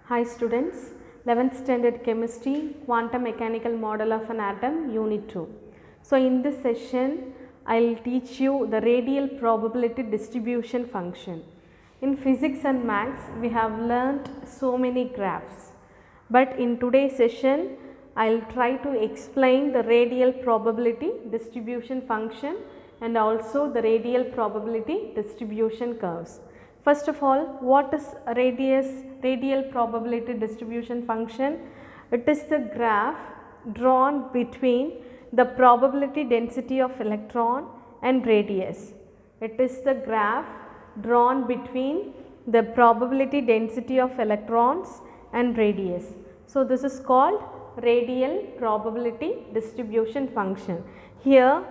Hi students, 11th standard chemistry, quantum mechanical model of an atom, unit 2. So in this session, I will teach you the radial probability distribution function. In physics and maths, we have learnt so many graphs. But in today's session, I will try to explain the radial probability distribution function and also the radial probability distribution curves. First of all, what is radial probability distribution function? It is the graph drawn between the probability density of electron and radius. It is the graph drawn between the probability density of electrons and radius. So this is called radial probability distribution function. Here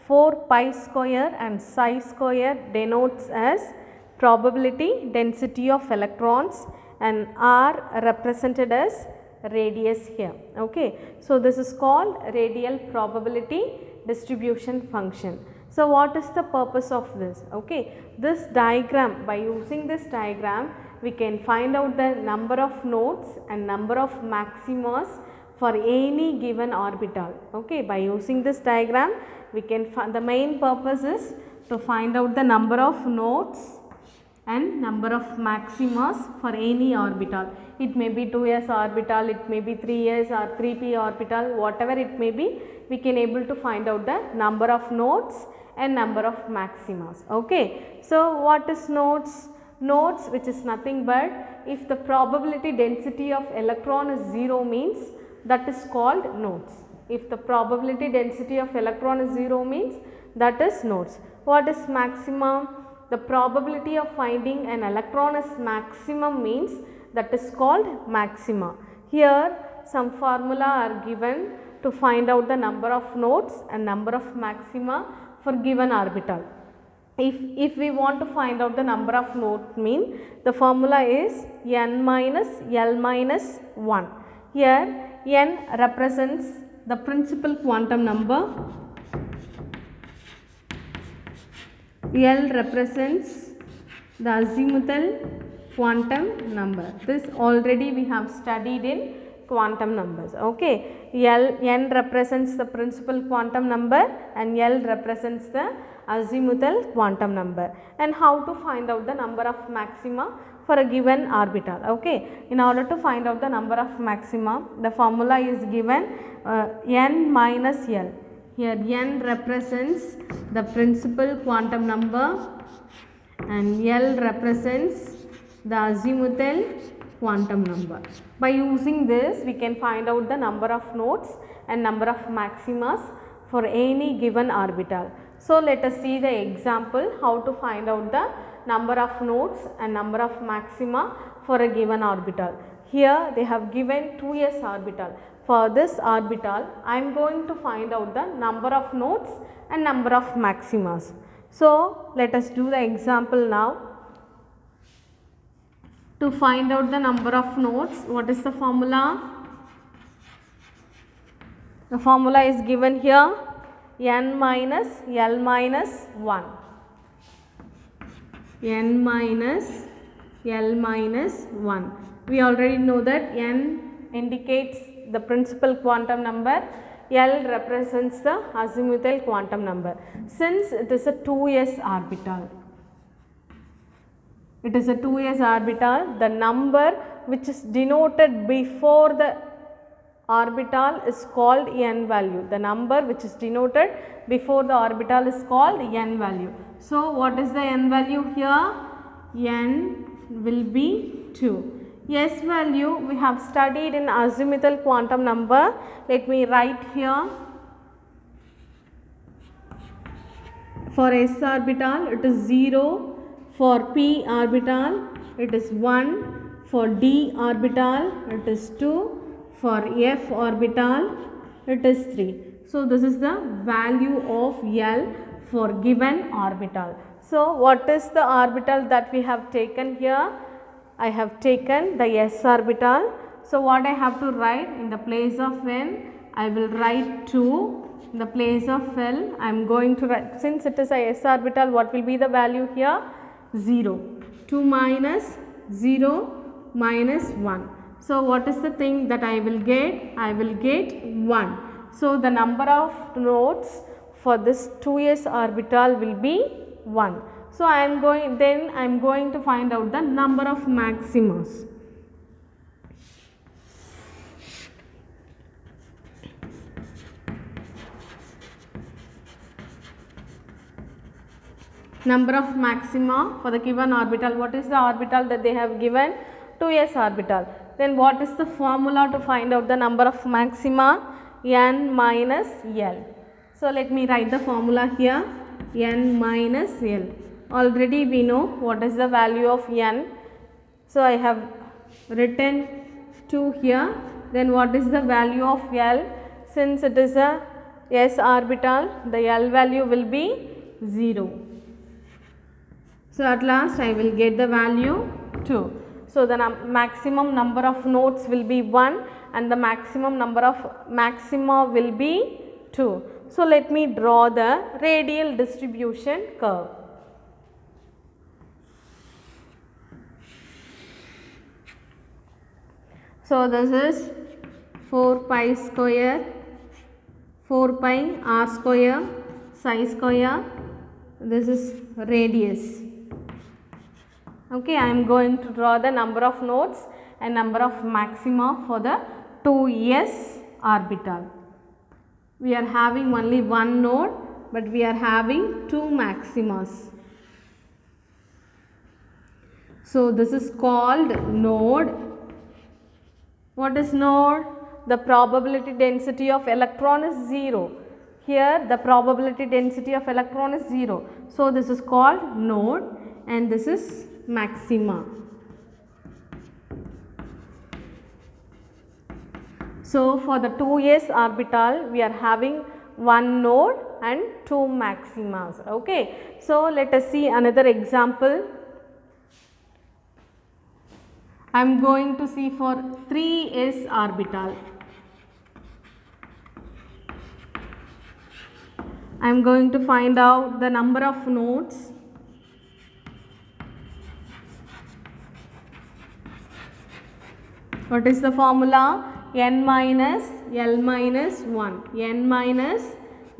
4 pi square and psi square denotes as probability density of electrons and r represented as radius here. Okay. So this is called radial probability distribution function. So what is the purpose of this? Okay. This diagram, by using this diagram, we can find out the number of nodes and number of maximas for any given orbital. Okay. By using this diagram, we can find, the main purpose is to find out the number of nodes and number of maximas for any orbital. It may be 2s orbital, it may be 3s or 3p orbital, whatever it may be, we can able to find out the number of nodes and number of maximas. Okay. So what is nodes? Nodes, which is nothing but if the probability density of electron is 0 means that is called nodes. If the probability density of electron is 0 means that is nodes. What is maximum? The probability of finding an electron is maximum means that is called maxima. Here some formula are given to find out the number of nodes and number of maxima for given orbital. If we want to find out the number of nodes, mean the formula is n minus L minus 1. Here n represents the principal quantum number, L represents the azimuthal quantum number. This already we have studied in quantum numbers. Okay. N represents the principal quantum number and L represents the azimuthal quantum number. And how to find out the number of maxima for a given orbital. Okay. In order to find out the number of maxima, the formula is given n minus L. Here n represents the principal quantum number and L represents the azimuthal quantum number. By using this, we can find out the number of nodes and number of maximas for any given orbital. So let us see the example how to find out the number of nodes and number of maxima for a given orbital. Here they have given 2s orbital. For this orbital, I am going to find out the number of nodes and number of maximas. So let us do the example now. To find out the number of nodes, what is the formula? The formula is given here, n minus L minus 1. N minus L minus 1. We already know that n indicates the principal quantum number, L represents the azimuthal quantum number. Since it is a 2s orbital, it is a 2s orbital, the number which is denoted before the orbital is called n value. The number which is denoted before the orbital is called n value. So what is the n value here? N will be 2. S value we have studied in azimuthal quantum number. Let me write here. For s orbital it is 0, for p orbital it is 1, for d orbital it is 2, for f orbital it is 3. So this is the value of L for given orbital. So what is the orbital that we have taken here? I have taken the s orbital. So what I have to write in the place of n, I will write 2. In the place of L, I am going to write, since it is a s orbital, what will be the value here? 0. 2 minus 0 minus 1. So what is the thing that I will get? I will get 1. So the number of nodes for this 2s orbital will be 1. So I am going to find out the number of maximas. Number of maxima for the given orbital. What is the orbital that they have given? 2s orbital. Then what is the formula to find out the number of maxima? N minus L. So let me write the formula here. N minus L. Already we know what is the value of N. So I have written 2 here. Then what is the value of L? Since it is a s orbital, the L value will be 0. So at last I will get the value 2. So the maximum number of nodes will be 1 and the maximum number of maxima will be 2. So let me draw the radial distribution curve. So this is 4 pi square, 4 pi r square, psi square, this is radius. Okay, I am going to draw the number of nodes and number of maxima for the 2s orbital. We are having only one node, but we are having 2 maximas. So this is called node. What is node? The probability density of electron is 0. Here the probability density of electron is 0. So this is called node and this is maxima. So for the 2s orbital we are having one node and 2 maximas. Okay. So let us see another example. I am going to see for 3s orbital. I am going to find out the number of nodes. What is the formula? N minus L minus 1. N minus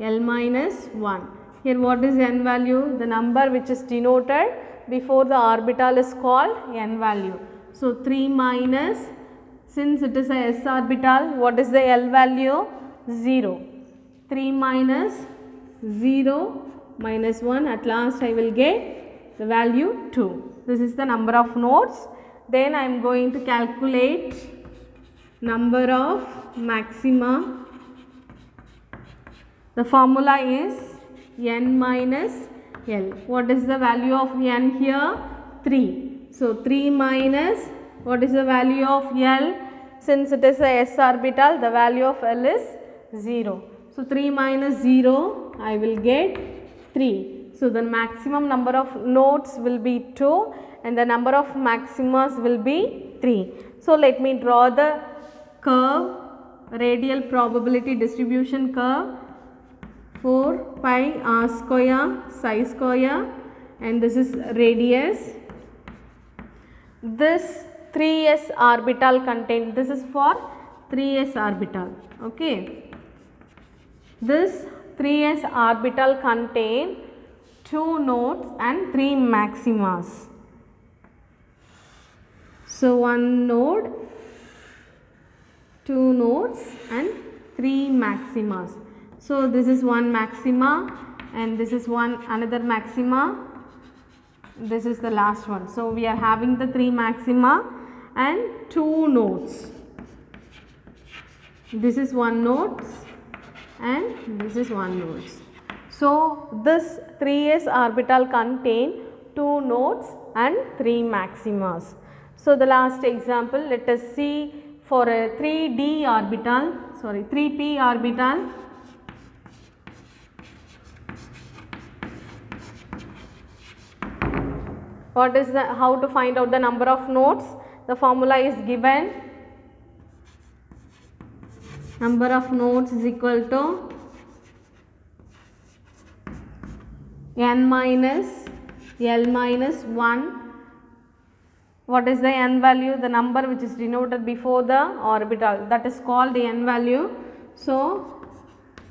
L minus 1. Here what is n value? The number which is denoted before the orbital is called n value. So 3 minus, since it is a s orbital, what is the L value? 0. 3 minus 0 minus 1, at last I will get the value 2. This is the number of nodes. Then I am going to calculate number of maxima. The formula is n minus L. What is the value of n here? 3. So 3 minus, what is the value of L? Since it is a s orbital, the value of L is 0. So 3 minus 0, I will get 3. So the maximum number of nodes will be 2 and the number of maximas will be 3. So let me draw the curve, radial probability distribution curve. 4 pi r square, psi square, and this is radius. This 3s orbital contain, this is for 3s orbital. Okay. This 3s orbital contain 2 nodes and 3 maximas. So 1 node, 2 nodes and 3 maximas. So this is one maxima and this is another maxima. This is the last one. So we are having the 3 maxima and 2 nodes. This is 1 node and this is 1 node. So this 3s orbital contain 2 nodes and 3 maximas. So the last example, let us see for a 3p orbital. What is how to find out the number of nodes? The formula is given. Number of nodes is equal to n minus L minus 1 What is the n value? The number which is denoted before the orbital, that is called the n value. So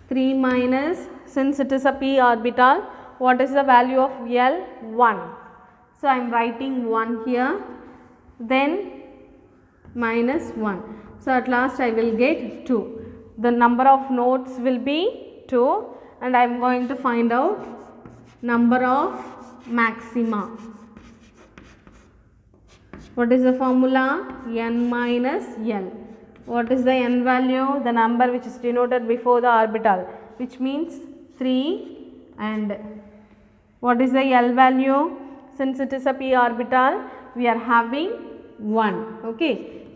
3 minus, since it is a p orbital, what is the value of L? 1. So I am writing 1 here, then minus 1. So at last I will get 2. The number of nodes will be 2, and I am going to find out number of maxima. What is the formula? N minus L. What is the n value? The number which is denoted before the orbital, which means 3, and what is the L value? Since it is a p orbital, we are having 1. Okay.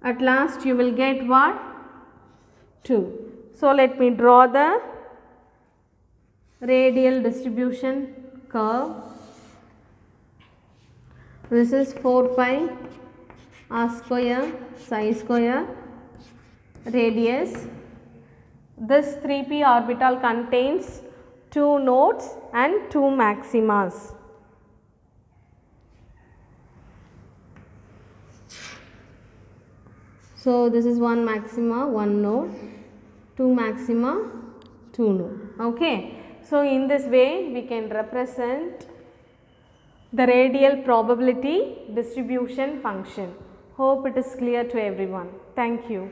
At last you will get what? 2. So let me draw the radial distribution curve. This is 4 pi r square psi square radius. This 3p orbital contains 2 nodes and 2 maximas. So this is 1 maxima, 1 node, 2 maxima, 2 node. Okay. So in this way we can represent the radial probability distribution function. Hope it is clear to everyone. Thank you.